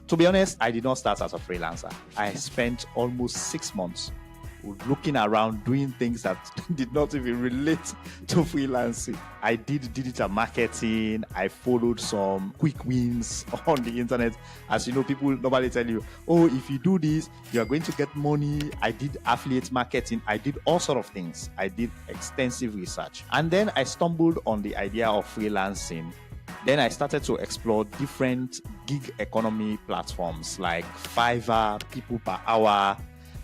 To be honest, I did not start as a freelancer. I spent almost 6 months looking around doing things that did not even relate to freelancing. I did digital marketing. I followed some quick wins on the internet. As you know, people normally tell you, oh, if you do this, you are going to get money. I did affiliate marketing. I did all sort of things. I did extensive research. And then I stumbled on the idea of freelancing. Then I started to explore different gig economy platforms like Fiverr, People Per Hour,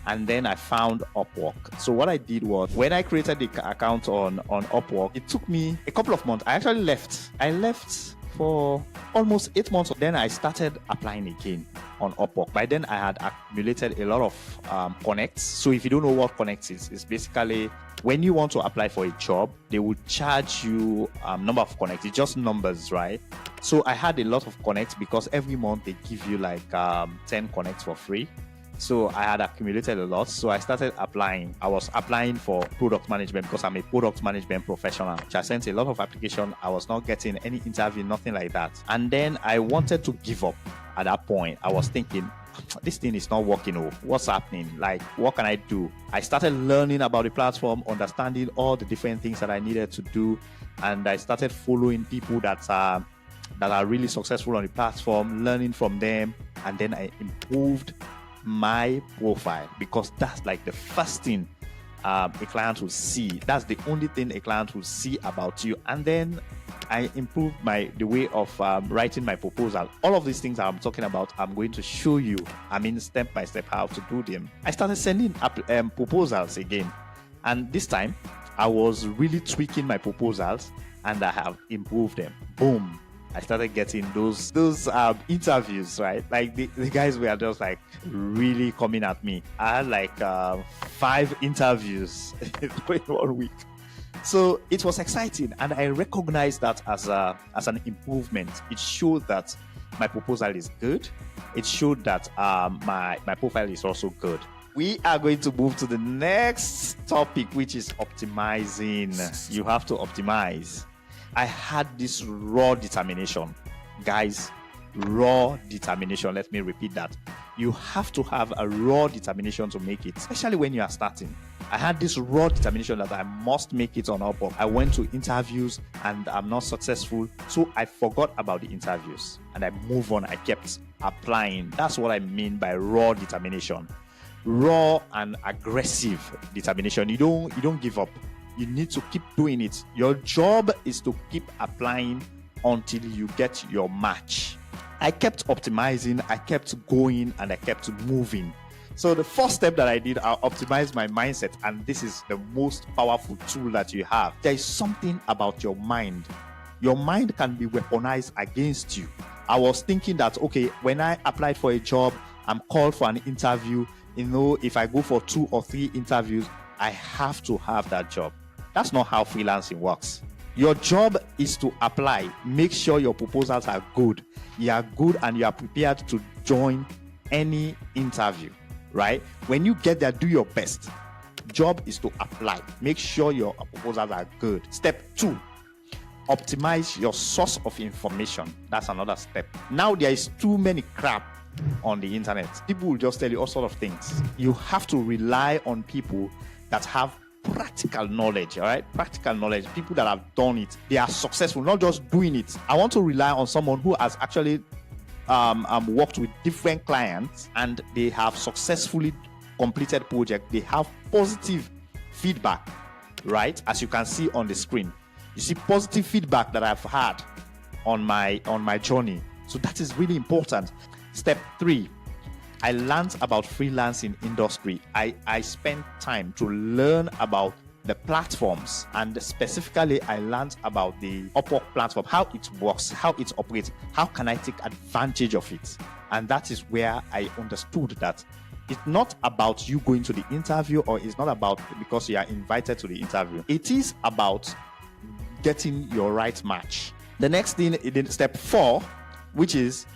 and then I found Upwork. So what I did was, when I created the account on Upwork, it took me a couple of months. I actually left. I left for almost 8 months. Then I started applying again on Upwork. By then I had accumulated a lot of connects. So if you don't know what connects is, it's basically when you want to apply for a job, they will charge you number of connects. It's just numbers, right? So I had a lot of connects because every month they give you like 10 connects for free. So I had accumulated a lot. So I started applying. I was applying for product management because I'm a product management professional. I sent a lot of applications. I was not getting any interview, nothing like that. And then I wanted to give up at that point. I was thinking, this thing is not working. What's happening? Like, what can I do? I started learning about the platform, understanding all the different things that I needed to do. And I started following people that are really successful on the platform, learning from them. And then I improved my profile, because that's like the first thing a client will see. That's the only thing a client will see about you. And then I improved the way of writing my proposal. All of these things I'm talking about, I'm going to show you, step by step how to do them. I started sending proposals again, and this time I was really tweaking my proposals, and I have improved them. Boom, I started getting those interviews, right? Like the guys were just like really coming at me. I had like 5 interviews in 1 week. So it was exciting, and I recognized that as an improvement. It showed that my proposal is good. It showed that my profile is also good. We are going to move to the next topic, which is optimizing. You have to optimize. I had this raw determination. Guys, raw determination. Let me repeat that. You have to have a raw determination to make it, especially when you are starting. I had this raw determination that I must make it on Upwork. I went to interviews and I'm not successful. So I forgot about the interviews and I moved on. I kept applying. That's what I mean by raw determination. Raw and aggressive determination. You don't give up. You need to keep doing it. Your job is to keep applying until you get your match. I kept optimizing, I kept going, and I kept moving. So the first step that I did, I optimized my mindset, and this is the most powerful tool that you have. There is something about your mind. Your mind can be weaponized against you. I was thinking that, okay, when I applied for a job, I'm called for an interview. If I go for 2 or 3 interviews, I have to have that job. That's not how freelancing works. Your job is to apply. Make sure your proposals are good. You are good and you are prepared to join any interview, right? When you get there, do your best. Job is to apply. Make sure your proposals are good. Step 2, optimize your source of information. That's another step. Now there is too many crap on the internet. People will just tell you all sorts of things. You have to rely on people that have practical knowledge, all right? Practical knowledge, people that have done it. They are successful, not just doing it. I want to rely on someone who has actually worked with different clients and they have successfully completed project. They have positive feedback, right? As you can see on the screen. You see positive feedback that I've had on my journey. So that is really important. Step 3, I learned about freelancing industry. I spent time to learn about the platforms, and specifically I learned about the Upwork platform, how it works, how it operates, how can I take advantage of it. And that is where I understood that it's not about you going to the interview, or it's not about because you are invited to the interview. It is about getting your right match. The next thing, step 4, which is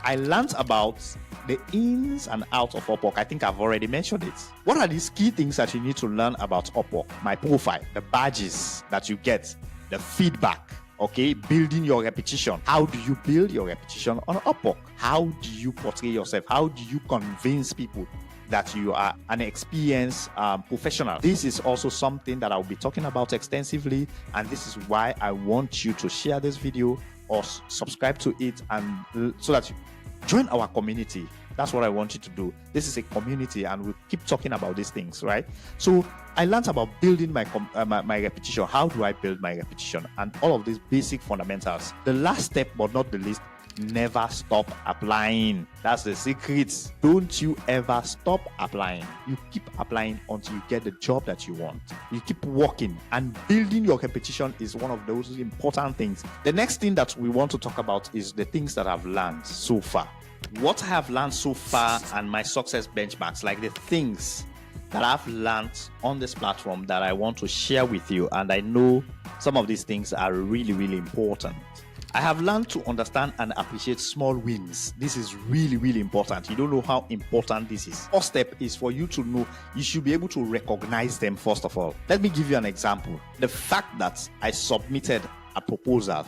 I learned about the ins and outs of Upwork. I think I've already mentioned it. What are these key things that you need to learn about Upwork? My profile, the badges that you get, the feedback, Okay, building your reputation. How do you build your reputation on Upwork? How do you portray yourself? How do you convince people that you are an experienced professional? This is also something that I'll be talking about extensively, and this is why I want you to share this video or subscribe to it, and so that you join our community. That's what I want you to do. This is a community, and we'll keep talking about these things, right? So I learned about building my reputation. How do I build my reputation? And all of these basic fundamentals. The last step, but not the least, never stop applying. That's the secret. Don't you ever stop applying. You keep applying until you get the job that you want. You keep working, and building your reputation is one of those important things. The next thing that we want to talk about is the things that I've learned so far. What I have learned so far and my success benchmarks, like the things that I've learned on this platform that I want to share with you. And I know some of these things are really, really important. I have learned to understand and appreciate small wins. This is really, really important. You don't know how important this is. First step is for you to know, you should be able to recognize them first of all. Let me give you an example. The fact that I submitted a proposal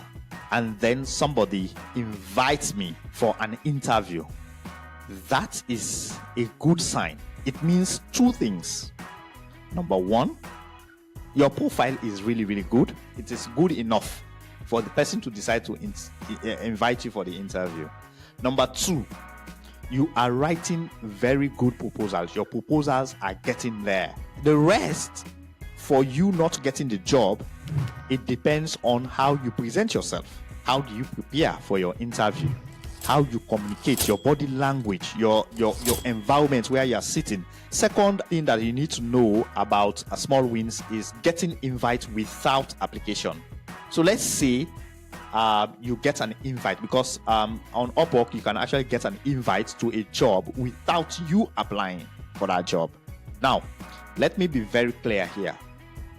and then somebody invites me for an interview, that is a good sign. It means two things. Number one, your profile is really, really good. It is good enough for the person to decide to invite you for the interview. Number two, you are writing very good proposals. Your proposals are getting there. The rest, for you not getting the job, it depends on how you present yourself. How do you prepare for your interview? How you communicate, your body language, your environment where you are sitting. Second thing that you need to know about small wins is getting invite without application. So let's say you get an invite, because on Upwork you can actually get an invite to a job without you applying for that job. Now, let me be very clear here.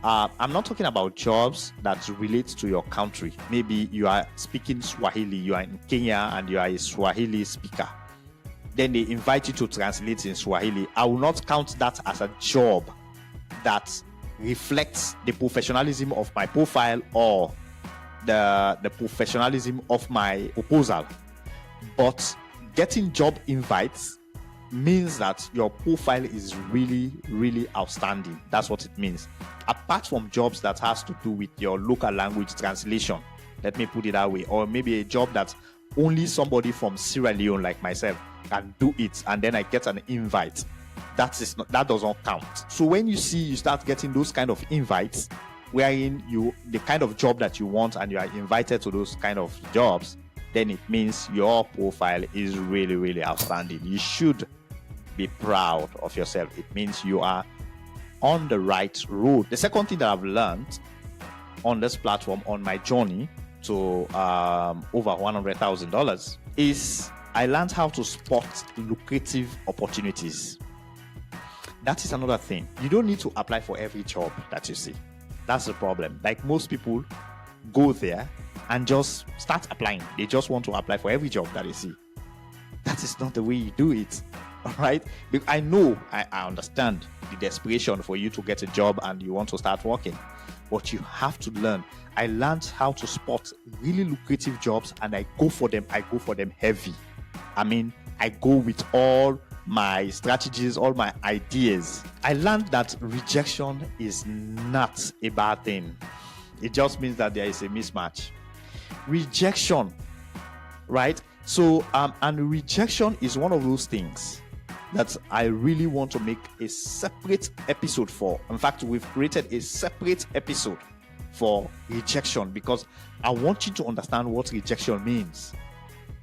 I'm not talking about jobs that relate to your country. Maybe you are speaking Swahili, you are in Kenya and you are a Swahili speaker. Then they invite you to translate in Swahili. I will not count that as a job that reflects the professionalism of my profile or the professionalism of my proposal. But getting job invites means that your profile is really, really outstanding. That's what it means. Apart from jobs that has to do with your local language translation, let me put it that way, or maybe a job that only somebody from Sierra Leone like myself can do it, and then I get an invite, that doesn't count. So when you start getting those kind of invites, wherein the kind of job that you want and you are invited to those kind of jobs, then it means your profile is really, really outstanding. You should be proud of yourself. It means you are on the right road. The second thing that I've learned on this platform on my journey to over $100,000 is I learned how to spot lucrative opportunities. That is another thing. You don't need to apply for every job that you see. That's the problem. Like, most people go there and just start applying. They just want to apply for every job that they see. That is not the way you do it. All right? I know, I understand the desperation for you to get a job and you want to start working. But you have to learn. I learned how to spot really lucrative jobs and I go for them. I go for them heavy. I mean, I go with all my strategies, all my ideas. I learned that rejection is not a bad thing. It just means that there is a mismatch. Rejection, right? So, and rejection is one of those things that I really want to make a separate episode for. In fact, we've created a separate episode for rejection because I want you to understand what rejection means.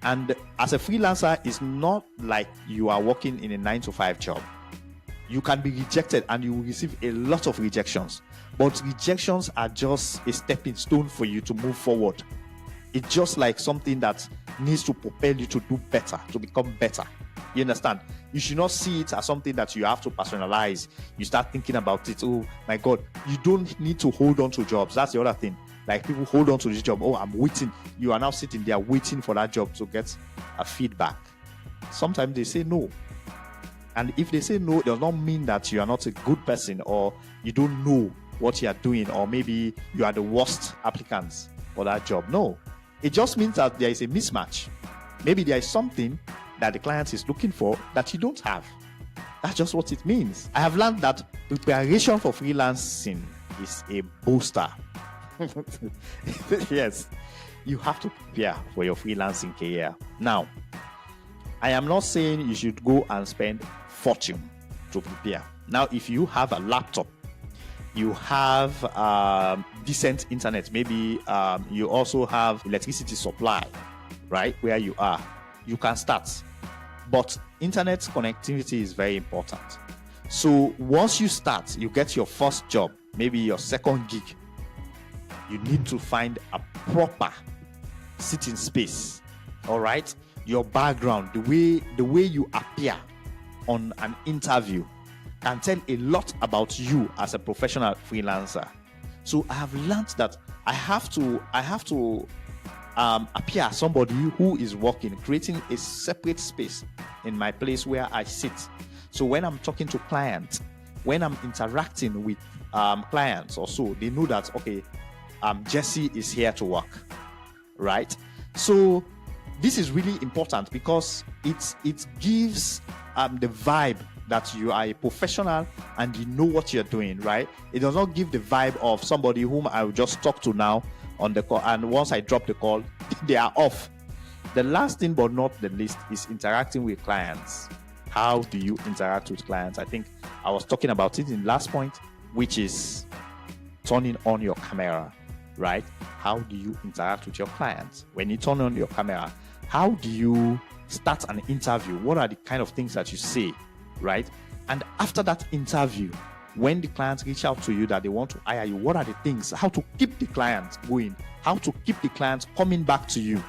And as a freelancer, it's not like you are working in a 9-to-5 job. You can be rejected and you will receive a lot of rejections. But rejections are just a stepping stone for you to move forward. It's just like something that needs to propel you to do better, to become better. You understand? You should not see it as something that you have to personalize. You start thinking about it. Oh my God, you don't need to hold on to jobs. That's the other thing. Like, people hold on to this job. Oh, I'm waiting. You are now sitting there waiting for that job to get a feedback. Sometimes they say no. And if they say no, it does not mean that you are not a good person or you don't know what you are doing, or maybe you are the worst applicants. for that job. No, it just means that there is a mismatch. Maybe there is something that the client is looking for that you don't have. That's just what it means. I have learned that preparation for freelancing is a booster. Yes, you have to prepare for your freelancing career. Now, I am not saying you should go and spend fortune to prepare. Now, if you have a laptop, you have decent internet, maybe you also have electricity supply, right, where you are, you can start. But internet connectivity is very important. So once you start, you get your first job, maybe your second gig, you need to find a proper sitting space. All right, your background, the way you appear on an interview can tell a lot about you as a professional freelancer. So I have learned that I have to appear as somebody who is working, creating a separate space in my place where I sit. So when I'm talking to clients, when I'm interacting with clients or so, they know that, okay, Jesse is here to work, right? So this is really important because it gives the vibe that you are a professional and you know what you're doing, right? It does not give the vibe of somebody whom I will just talk to now on the call, and once I drop the call, they are off. The last thing but not the least is interacting with clients. How do you interact with clients? I think I was talking about it in last point, which is turning on your camera, right? How do you interact with your clients? When you turn on your camera, how do you start an interview? What are the kind of things that you say, right? And after that interview, when the clients reach out to you that they want to hire you, what are the things? How to keep the clients going? How to keep the clients coming back to you?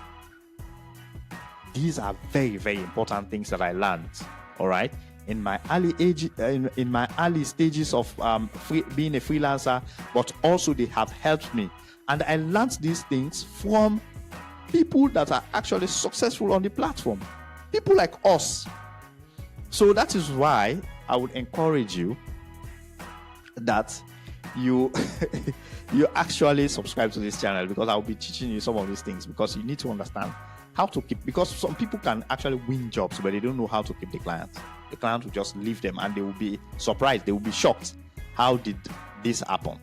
These are very, very important things that I learned. All right, in my early age, in my early stages of being a freelancer, but also they have helped me, and I learned these things from people that are actually successful on the platform, people like us. So that is why I would encourage you that you you actually subscribe to this channel, because I'll be teaching you some of these things, because you need to understand how to keep, because some people can actually win jobs but they don't know how to keep the clients. The client will just leave them and they will be surprised, they will be shocked. How did this happen?